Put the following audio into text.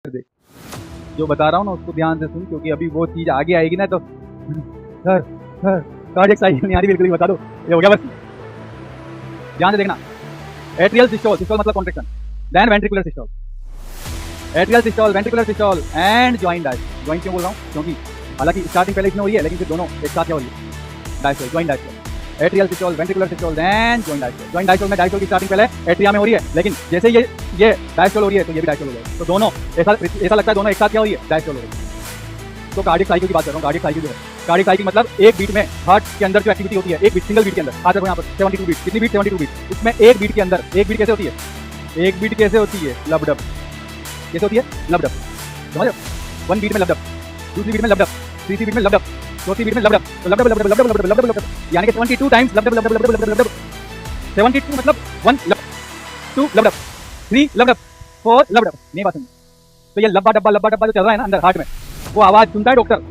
देख, जो बता रहा हूँ ना उसको ध्यान से सुन, क्योंकि अभी वो चीज आगे आएगी ना तो सर सर कार्डियक साइकिल नहीं आ रही, बिल्कुल ही बता दो, ये हो गया बस। ध्यान से देखना, एट्रियल सिस्टोल, सिस्टोल मतलब contraction, then ventricular systole, atrial systole, ventricular systole and joint diastole. Joint क्यों बोल रहा हूँ, क्योंकि हालांकि स्टार्टिंग पहले इसमें हो रही है, लेकिन फिर दोनों एक साथ क्या हो रही है, diastole, joint diastole, atrial systole, ventricular systole then joint diastole. Joint diastole में डायस्टोल की स्टार्टिंग पहले एट्रिया में हो रही है, लेकिन जैसे ये डायस्टोल हो रही है तो ये भी डायस्टोल हो जाएगा, तो दोनों ऐसा लगता है दोनों एक साथ क्या हो रही है, डायस्टोल हो रही है। तो कार्डियक साइकिल की बात कर रहा हूँ, कार्डियक साइकिल जो है, कार्डियक साइकिल मतलब एक बीट में हार्ट के अंदर जो एक्टिविटी होती है, एक बीट, सिंगल बीट के अंदर, आज यहाँ पर 72 बीट, कितनी बीट, 72 बीट, इसमें एक बीट के अंदर, एक बीट कैसे होती है, एक बीट कैसे होती है, लब डब, कैसे होती है, लब डब, समझ, वन बीट में लब डब, दूसरी बीट में लब डब, तीसरी बीट में लब डब, चौथी बीट में लब डब, तो लब डब लब डब लब डब लब डब लब डब, यानी कि 72 टाइम्स लब डब लब डब लब डब लब डब, 72 मतलब 1 लब, 2 लब डब, 3 लब डब, 4 लब डब, नहीं बात सुन। तो ये लब्बा डब्बा जो चल रहा है ना अंदर हार्ट में, वो आवाज सुनता है डॉक्टर,